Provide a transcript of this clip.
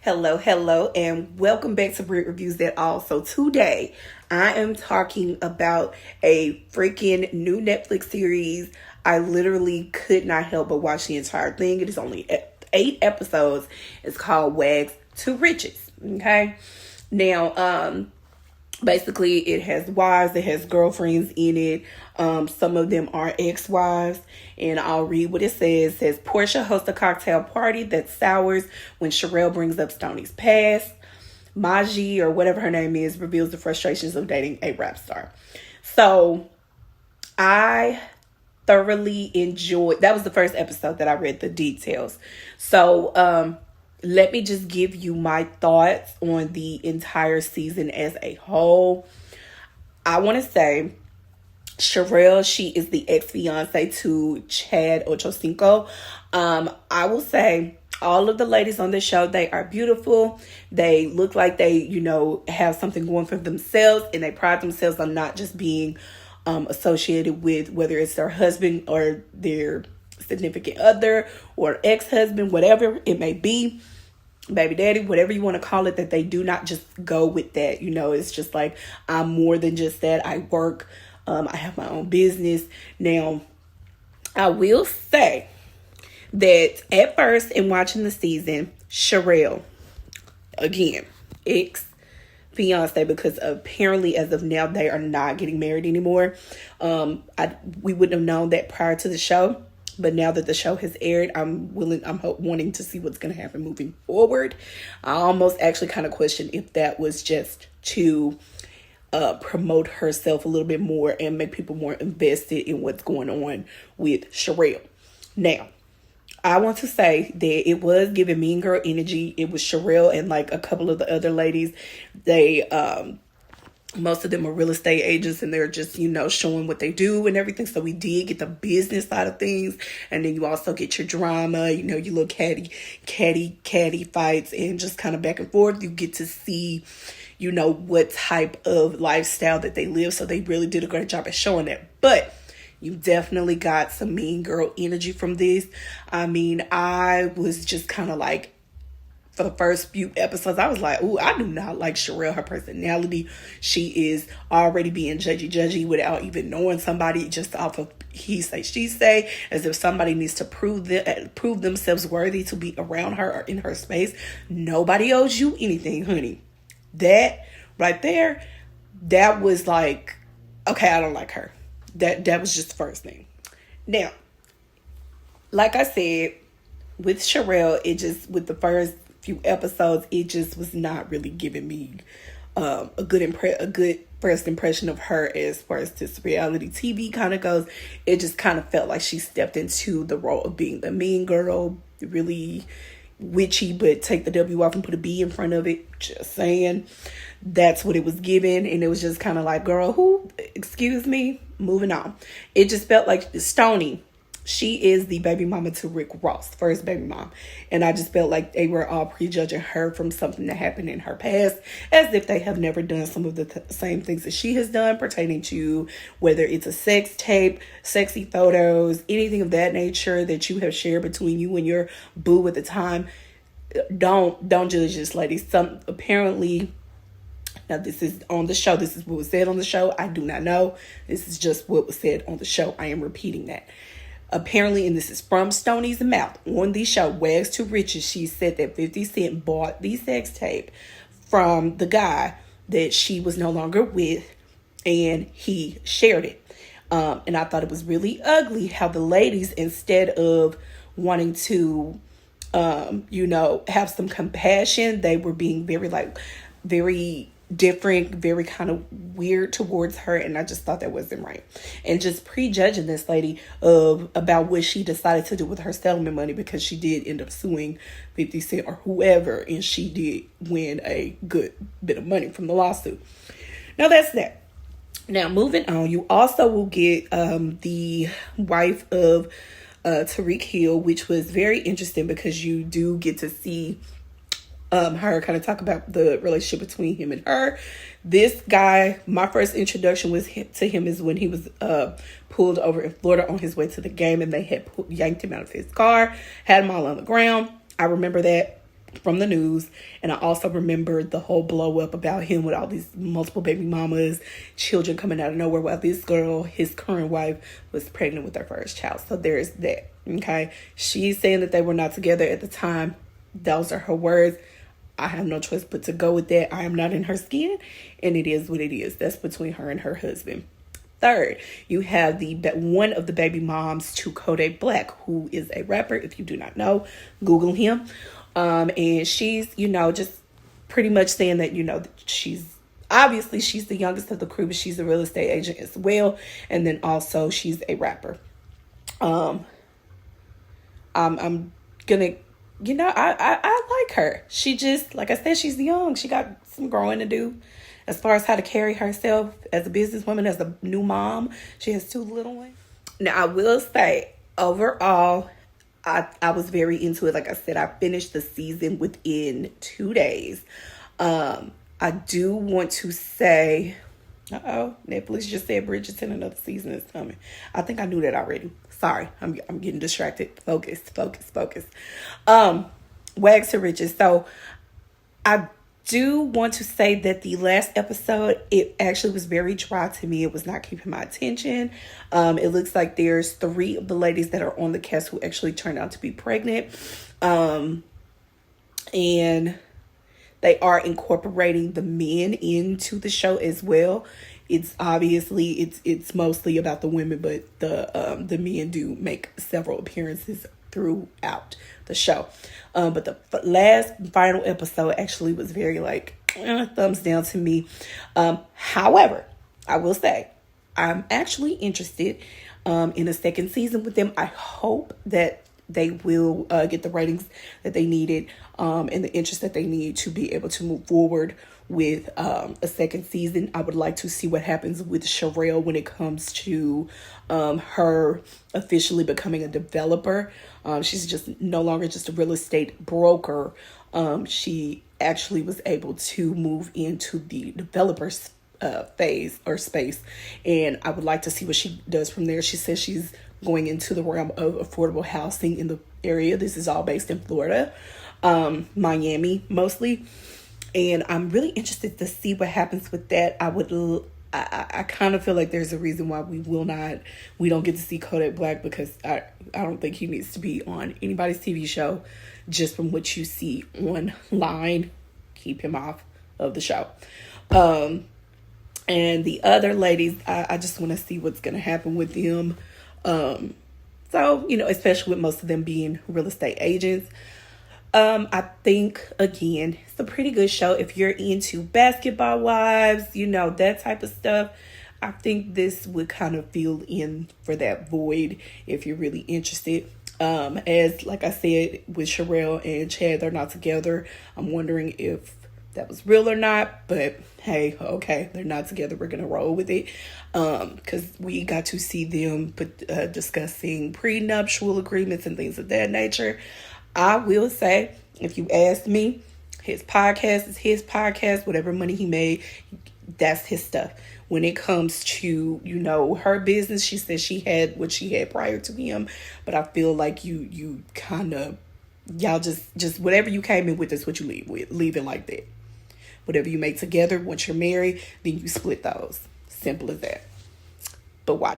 Hello, and welcome back to Brit Reviews That All. So today, I am talking about a freaking new Netflix series. I literally could not help but watch the entire thing. It is only 8 episodes. It's called Wags to Riches. Okay, now, basically it has wives, it has girlfriends in it. Some of them are ex-wives, and I'll read what it says. It says Portia hosts a cocktail party that sours when Sherelle brings up Stoney's past. Maji, or whatever her name is, reveals the frustrations of dating a rap star. So I thoroughly enjoyed, that was the first episode that I read the details. So let me just give you my thoughts on the entire season as a whole. I want to say Sherelle, she is the ex-fiance to Chad Ochocinco. I will say all of the ladies on this show, they are beautiful. They look like they, have something going for themselves, and they pride themselves on not just being associated with whether it's their husband or their significant other or ex-husband, whatever it may be, baby daddy, whatever you want to call it, that they do not just go with that. It's just like, I'm more than just that. I work. I have my own business. Now, I will say that at first in watching the season, Sherelle, again, ex-fiance, because apparently as of now, they are not getting married anymore. We wouldn't have known that prior to the show. But now that the show has aired, I'm wanting to see what's going to happen moving forward. I almost actually kind of question if that was just to promote herself a little bit more and make people more invested in what's going on with Sherelle. Now, I want to say that it was giving Mean Girl energy. It was Sherelle and like a couple of the other ladies. They most of them are real estate agents, and they're just, showing what they do and everything. So we did get the business side of things. And then you also get your drama, your little catty fights and just kind of back and forth. You get to see, what type of lifestyle that they live. So they really did a great job at showing that. But you definitely got some Mean Girl energy from this. I mean, I was just kind of like, for the first few episodes, I was like, ooh, I do not like Sherelle, her personality. She is already being judgy without even knowing somebody, just off of he say, she say, as if somebody needs to prove themselves worthy to be around her or in her space. Nobody owes you anything, honey. That right there, that was like, okay, I don't like her. That was just the first thing. Now, like I said, with Sherelle, it just, with the first few episodes, it just was not really giving me a good first impression of her as far as this reality TV kind of goes. It just kind of felt like she stepped into the role of being the mean girl, really witchy, but take the W off and put a B in front of it. Just saying, that's what it was given. And it was just kind of like, girl, excuse me, moving on. It just felt like Stoney, she is the baby mama to Rick Ross, first baby mom. And I just felt like they were all prejudging her from something that happened in her past, as if they have never done some of the same things that she has done, pertaining to whether it's a sex tape, sexy photos, anything of that nature that you have shared between you and your boo at the time. Don't judge this lady. Apparently, now this is on the show. This is what was said on the show. I do not know. This is just what was said on the show. I am repeating that. Apparently, and this is from Stoney's mouth on the show, Wags to Riches, she said that 50 Cent bought the sex tape from the guy that she was no longer with, and he shared it. And I thought it was really ugly how the ladies, instead of wanting to, have some compassion, they were being very different, very kind of weird towards her, and I just thought that wasn't right. And just prejudging this lady about what she decided to do with her settlement money, because she did end up suing 50 Cent or whoever, and she did win a good bit of money from the lawsuit. Now that's that. Now moving on, you also will get the wife of Tariq Hill, which was very interesting because you do get to see her kind of talk about the relationship between him and her. This guy, my first introduction to him is when he was pulled over in Florida on his way to the game, and they had yanked him out of his car, had him all on the ground. I remember that. from the news. And I also remember the whole blow up about him with all these multiple baby mamas, children coming out of nowhere, while this girl, his current wife, was pregnant with her first child. So there's that. Okay. She's saying that they were not together at the time. Those are her words. I have no choice but to go with that. I am not in her skin, and it is what it is. That's between her and her husband. Third, you have the one of the baby moms to Kodak Black, who is a rapper. If you do not know, Google him. And she's, just pretty much saying that, she's the youngest of the crew, but she's a real estate agent as well. And then also she's a rapper. I'm gonna, I like her. She just, like I said, she's young. She got some growing to do as far as how to carry herself as a businesswoman, as a new mom. She has 2 little ones. Now, I will say, overall, I was very into it. Like I said, I finished the season within 2 days. I do want to say, Netflix just said Bridgerton, another season is coming. I think I knew that already. Sorry, I'm getting distracted. Focus. Wags to Riches. So I do want to say that the last episode, it actually was very dry to me. It was not keeping my attention. It looks like there's 3 of the ladies that are on the cast who actually turned out to be pregnant. And they are incorporating the men into the show as well. It's obviously, it's mostly about the women, but the men do make several appearances throughout the show. But the last final episode actually was very thumbs down to me. However, I will say I'm actually interested in a second season with them. I hope that they will get the ratings that they needed and the interest that they need to be able to move forward with a second season. I would like to see what happens with Sherelle when it comes to her officially becoming a developer. She's just no longer just a real estate broker. She actually was able to move into the developer's phase or space, and I would like to see what she does from there. She says she's going into the realm of affordable housing in the area. This is all based in Florida, Miami mostly, and I'm really interested to see what happens with that. I kind of feel like there's a reason why we don't get to see Kodak Black, because I don't think he needs to be on anybody's TV show. Just from what you see online, keep him off of the show. And the other ladies, I just want to see what's going to happen with them. So, especially with most of them being real estate agents. I think, again, it's a pretty good show. If you're into Basketball Wives, that type of stuff, I think this would kind of fill in for that void if you're really interested. As like I said, with Sherelle and Chad, they're not together. I'm wondering if that was real or not, but hey, okay, they're not together. We're going to roll with it. Cause we got to see them discussing prenuptial agreements and things of that nature. I will say, if you ask me, his podcast is his podcast. Whatever money he made, that's his stuff. When it comes to, her business, she said she had what she had prior to him. But I feel like you kind of, y'all just whatever you came in with is what you leave with. Leave it like that. Whatever you make together, once you're married, then you split those. Simple as that. But watch.